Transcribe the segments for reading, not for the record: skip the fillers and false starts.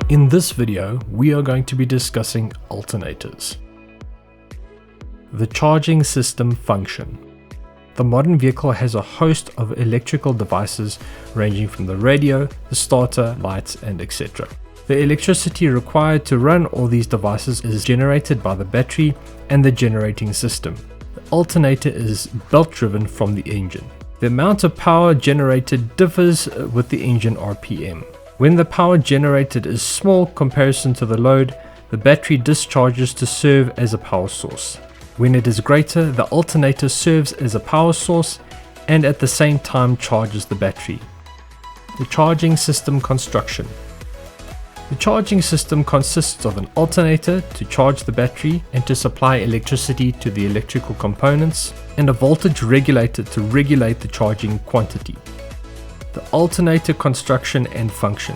In this video, we are going to be discussing alternators. The charging system function. The modern vehicle has a host of electrical devices ranging from the radio, the starter, lights, and etc. The electricity required to run all these devices is generated by the battery and the generating system. The alternator is belt-driven from the engine. The amount of power generated differs with the engine RPM. When the power generated is small comparison to the load, the battery discharges to serve as a power source. When it is greater, the alternator serves as a power source and at the same time charges the battery. The charging system construction. The charging system consists of an alternator to charge the battery and to supply electricity to the electrical components, and a voltage regulator to regulate the charging quantity. The alternator construction and function.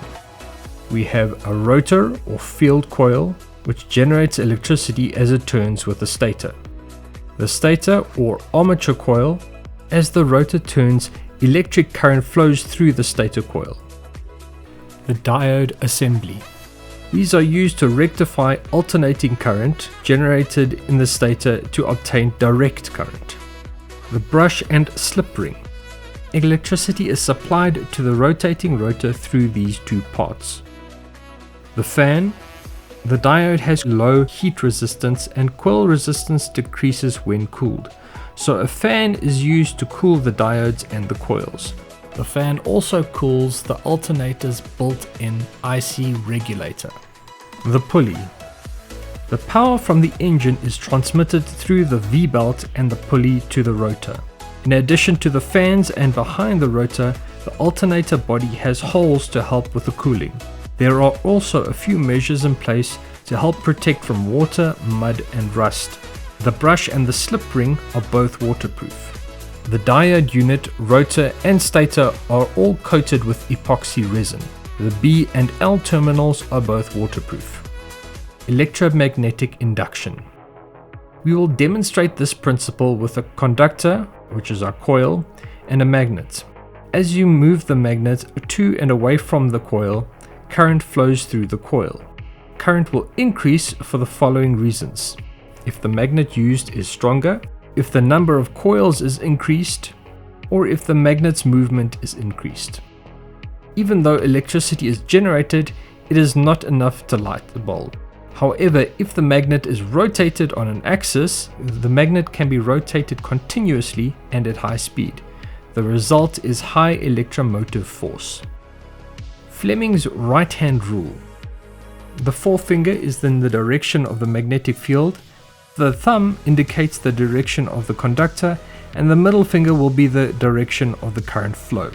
We have a rotor or field coil which generates electricity as it turns with the stator. The stator or armature coil. As the rotor turns, electric current flows through the stator coil. The diode assembly. These are used to rectify alternating current generated in the stator to obtain direct current. The brush and slip ring. Electricity is supplied to the rotating rotor through these two parts. The fan. The diode has low heat resistance and coil resistance decreases when cooled, so a fan is used to cool the diodes and the coils. The fan also cools the alternator's built-in IC regulator. The pulley. The power from the engine is transmitted through the V-belt and the pulley to the rotor. In addition to the fans and behind the rotor, the alternator body has holes to help with the cooling. There are also a few measures in place to help protect from water, mud, and rust. The brush and the slip ring are both waterproof. The diode unit, rotor, and stator are all coated with epoxy resin. The B and L terminals are both waterproof. Electromagnetic induction. We will demonstrate this principle with a conductor, which is our coil, and a magnet. As you move the magnet to and away from the coil, current flows through the coil. Current will increase for the following reasons: if the magnet used is stronger, if the number of coils is increased, or if the magnet's movement is increased. Even though electricity is generated, it is not enough to light the bulb. However, if the magnet is rotated on an axis, the magnet can be rotated continuously and at high speed. The result is high electromotive force. Fleming's right-hand rule. The forefinger is in the direction of the magnetic field, the thumb indicates the direction of the conductor, and the middle finger will be the direction of the current flow.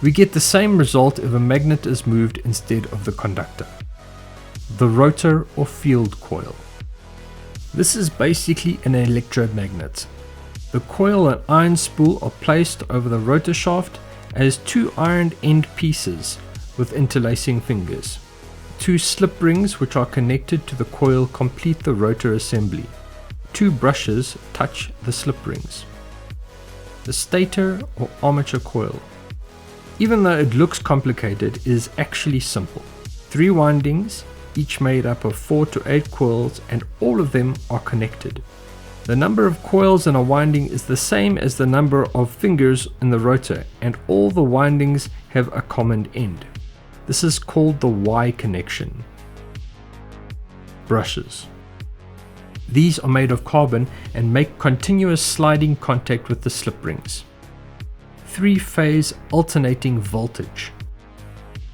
We get the same result if a magnet is moved instead of the conductor. The rotor or field coil. This is basically an electromagnet. The coil and iron spool are placed over the rotor shaft as two ironed end pieces with interlacing fingers. Two slip rings which are connected to the coil complete the rotor assembly. Two brushes touch the slip rings. The stator or armature coil. Even though it looks complicated, it is actually simple. 3 windings, each made up of 4 to 8 coils, and all of them are connected. The number of coils in a winding is the same as the number of fingers in the rotor, and all the windings have a common end. This is called the Y connection. Brushes. These are made of carbon and make continuous sliding contact with the slip rings. 3-phase alternating voltage.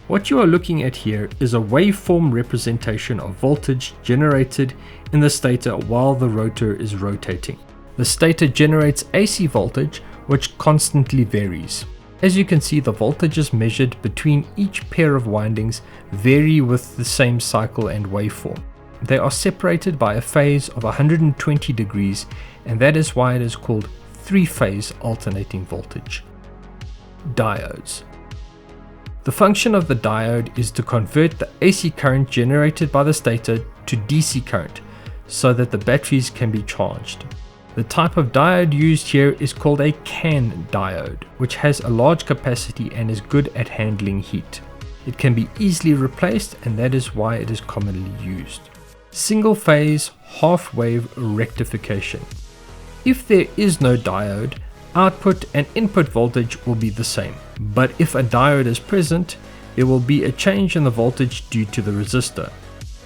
What you are looking at here is a waveform representation of voltage generated in the stator while the rotor is rotating. The stator generates AC voltage, which constantly varies. As you can see, the voltages measured between each pair of windings vary with the same cycle and waveform. They are separated by a phase of 120 degrees, and that is why it is called 3-phase alternating voltage. Diodes. The function of the diode is to convert the AC current generated by the stator to DC current so that the batteries can be charged. The type of diode used here is called a CAN diode, which has a large capacity and is good at handling heat. It can be easily replaced, and that is why it is commonly used. Single phase half wave rectification. If there is no diode, output and input voltage will be the same, but if a diode is present, there will be a change in the voltage due to the resistor.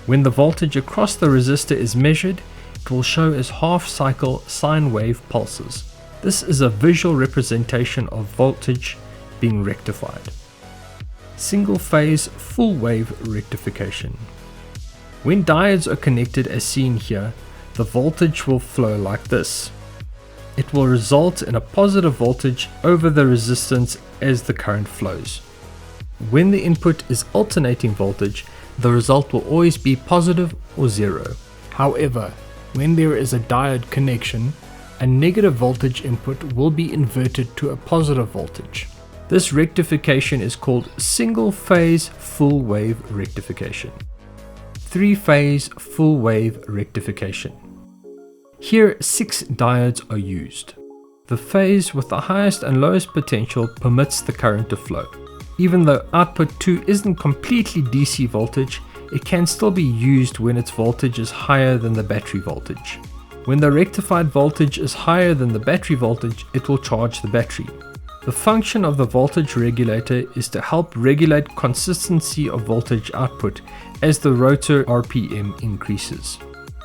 When the voltage across the resistor is measured, it will show as half-cycle sine wave pulses. This is a visual representation of voltage being rectified. Single-phase full-wave rectification. When diodes are connected as seen here, the voltage will flow like this. It will result in a positive voltage over the resistance as the current flows. When the input is alternating voltage, the result will always be positive or zero. However, when there is a diode connection, a negative voltage input will be inverted to a positive voltage. This rectification is called single-phase full-wave rectification. Three-phase full-wave rectification. Here 6 diodes are used. The phase with the highest and lowest potential permits the current to flow. Even though output 2 isn't completely DC voltage, it can still be used when its voltage is higher than the battery voltage. When the rectified voltage is higher than the battery voltage, it will charge the battery. The function of the voltage regulator is to help regulate consistency of voltage output as the rotor RPM increases.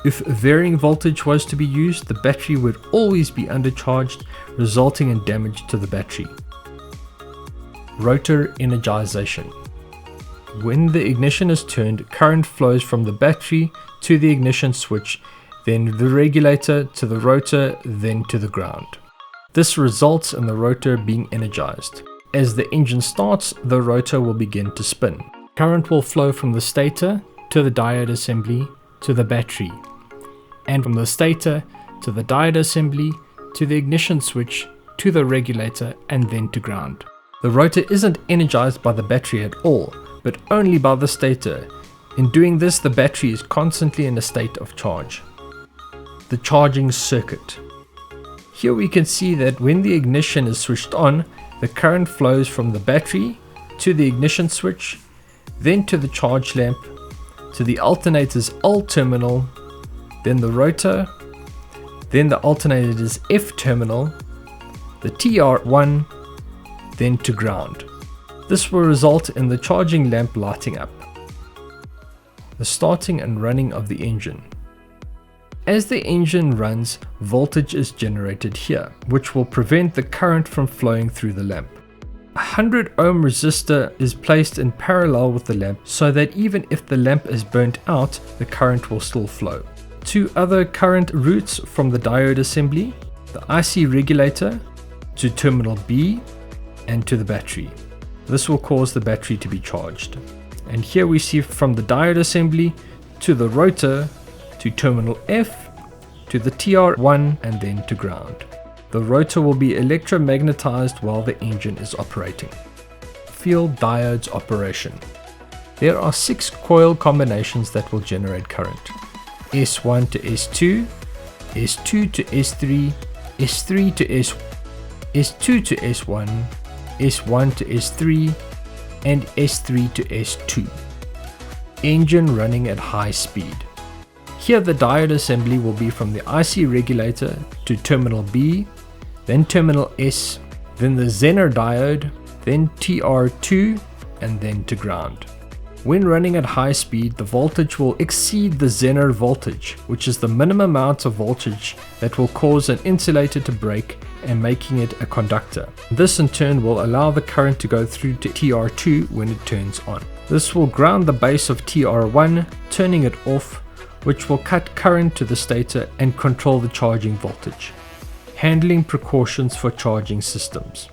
If varying voltage was to be used, the battery would always be undercharged, resulting in damage to the battery. Rotor Energization. When the ignition is turned, current flows from the battery to the ignition switch, then the regulator to the rotor, then to the ground. This results in the rotor being energized. As the engine starts, the rotor will begin to spin. Current will flow from the stator to the diode assembly to the battery, and from the stator to the diode assembly to the ignition switch to the regulator and then to ground. The rotor isn't energized by the battery at all, but only by the stator. In doing this, the battery is constantly in a state of charge. The charging circuit. Here we can see that when the ignition is switched on, the current flows from the battery to the ignition switch, then to the charge lamp, to the alternator's L terminal, then the rotor, then the alternator's F terminal, the TR1, then to ground. This will result in the charging lamp lighting up. The starting and running of the engine. As the engine runs, voltage is generated here, which will prevent the current from flowing through the lamp. A 100 ohm resistor is placed in parallel with the lamp so that even if the lamp is burnt out, the current will still flow. 2 other current routes from the diode assembly, the IC regulator to terminal B and to the battery. This will cause the battery to be charged. And here we see from the diode assembly to the rotor to terminal F to the TR1 and then to ground. The rotor will be electromagnetized while the engine is operating. Field diodes operation. There are 6 coil combinations that will generate current. S1 to S2, S2 to S3, S3 to S, S2 to S1, S1 to S3, and S3 to S2. Engine running at high speed. Here the diode assembly will be from the IC regulator to terminal B, then terminal S, then the Zener diode, then TR2, and then to ground. When running at high speed, the voltage will exceed the Zener voltage, which is the minimum amount of voltage that will cause an insulator to break and making it a conductor. This in turn will allow the current to go through to TR2 when it turns on. This will ground the base of TR1, turning it off, which will cut current to the stator and control the charging voltage. Handling precautions for charging systems.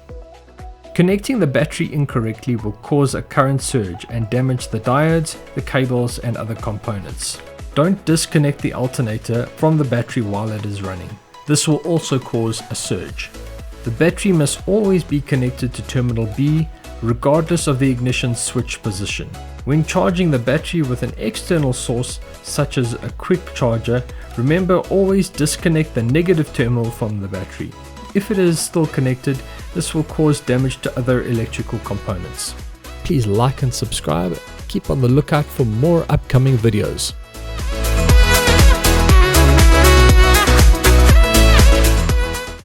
Connecting the battery incorrectly will cause a current surge and damage the diodes, the cables, and other components. Don't disconnect the alternator from the battery while it is running. This will also cause a surge. The battery must always be connected to terminal B regardless of the ignition switch position. When charging the battery with an external source such as a quick charger, remember always disconnect the negative terminal from the battery. If it is still connected, this will cause damage to other electrical components. Please like and subscribe. Keep on the lookout for more upcoming videos.